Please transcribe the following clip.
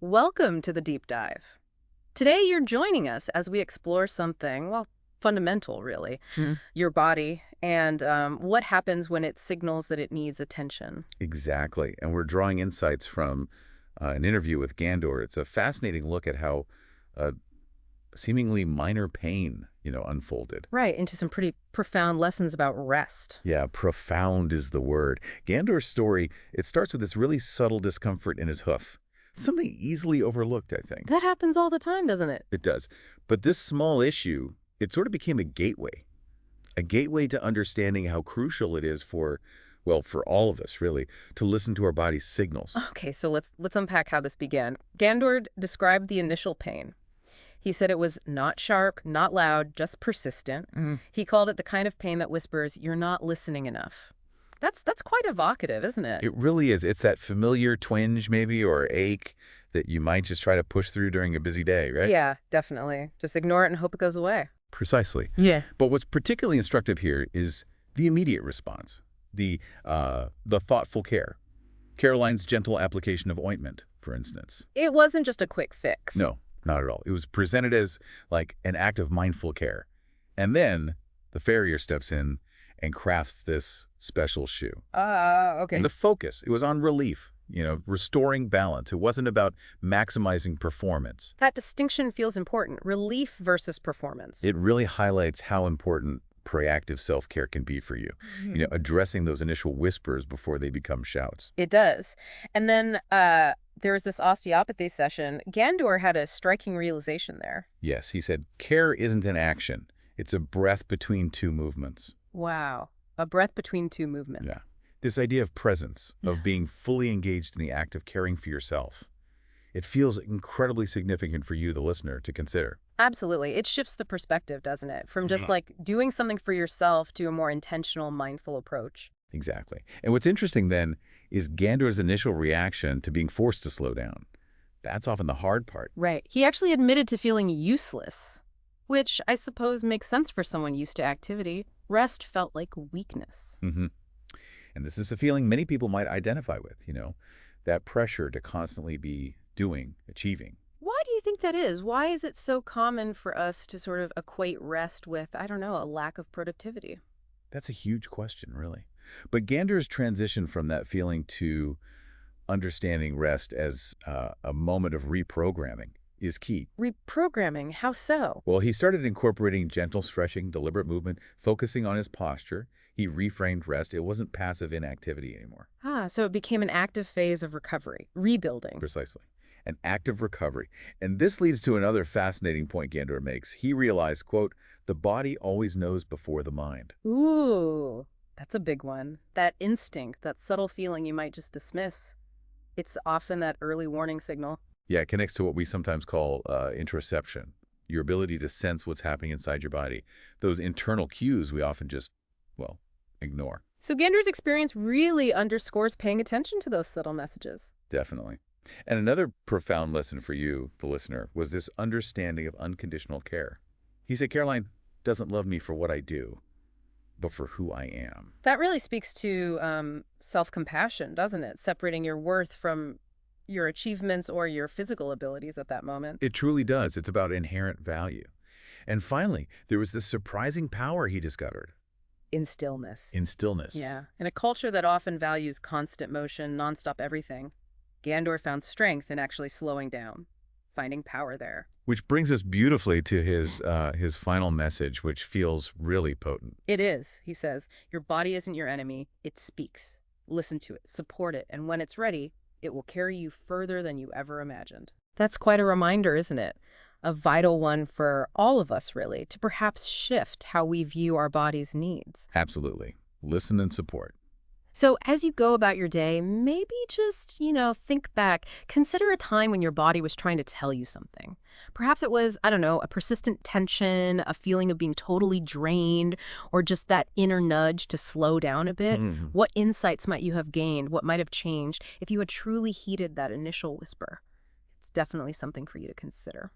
Welcome to the deep dive. Today you're joining us as we explore something, well, fundamental really, Mhm. your body and what happens when it signals that it needs attention. Exactly. And we're drawing insights from an interview with Gandour. It's a fascinating look at how uh, seemingly minor pain, unfolded. Right, into some pretty profound lessons about rest. Yeah, profound is the word. Gandour's story, it starts with this really subtle discomfort in his hoof. Something easily overlooked, I think. That happens all the time, doesn't it? It does. But this small issue, it sort of became a gateway to understanding how crucial it is for, well, for all of us, really, to listen to our body's signals. Okay, so let's unpack how this began. Gandour described the initial pain. He said it was not sharp, not loud, just persistent. Mhm. He called it the kind of pain that whispers, "You're not listening enough." That's quite evocative, isn't it? It really is. It's that familiar twinge, maybe, or ache that you might just try to push through during a busy day, right? Yeah, definitely. Just ignore it and hope it goes away. Precisely. Yeah. But what's particularly instructive here is the immediate response, the thoughtful care. Caroline's gentle application of ointment, for instance. It wasn't just a quick fix. No, not at all. It was presented as like an act of mindful care. And then the farrier steps in and crafts this special shoe. Okay. And the focus, it was on relief, restoring balance. It wasn't about maximizing performance. That distinction feels important. Relief versus performance. It really highlights how important proactive self-care can be for you. Addressing those initial whispers before they become shouts. It does. And then there was this osteopathy session. Gandour had a striking realization there. Yes, he said, care isn't an action. It's a breath between two movements. Wow. A breath between two movements. Yeah. This idea of presence, of being fully engaged in the act of caring for yourself, it feels incredibly significant for you, the listener, to consider. Absolutely. It shifts the perspective, doesn't it? From just like doing something for yourself to a more intentional, mindful approach. Exactly. And what's interesting then is Gandour's initial reaction to being forced to slow down. That's often the hard part. Right. He actually admitted to feeling useless, which I suppose makes sense for someone used to activity. Rest felt like weakness. hmm And this is a feeling many people might identify with, that pressure to constantly be doing, achieving. Why do you think that is? Why is it so common for us to sort of equate rest with, I don't know, a lack of productivity? That's a huge question, really. But Gandour's transition from that feeling to understanding rest as a moment of reprogramming is key. Reprogramming, how so? Well, he started incorporating gentle stretching, deliberate movement, focusing on his posture. He reframed rest. It wasn't passive inactivity anymore. So it became an active phase of recovery, rebuilding. Precisely. An active recovery. And this leads to another fascinating point Gandour makes. He realized, quote, the body always knows before the mind. Ooh, that's a big one. That instinct, that subtle feeling you might just dismiss. It's often that early warning signal. Yeah, it connects to what we sometimes call interoception, your ability to sense what's happening inside your body. Those internal cues we often just, well, ignore. So Gandour's experience really underscores paying attention to those subtle messages. Definitely. And another profound lesson for you, the listener, was this understanding of unconditional care. He said, Caroline doesn't love me for what I do, but for who I am. That really speaks to self-compassion, doesn't it? Separating your worth from your achievements or your physical abilities at that moment. It truly does. It's about inherent value. And finally, there was this surprising power he discovered In stillness. in stillness. Yeah. In a culture that often values constant motion, nonstop everything, Gandour found strength in actually slowing down, finding power there. Which brings us beautifully to his final message, which feels really potent. It is, he says, your body isn't your enemy. It speaks. Listen to it, support it, and when it's ready, it will carry you further than you ever imagined. That's quite a reminder, isn't it? A vital one for all of us, really, to perhaps shift how we view our body's needs. Absolutely. Listen and support. So as you go about your day, maybe just, think back. Consider a time when your body was trying to tell you something. Perhaps it was, I don't know, a persistent tension, a feeling of being totally drained, or just that inner nudge to slow down a bit. Mhm. What insights might you have gained? What might have changed if you had truly heeded that initial whisper? It's definitely something for you to consider.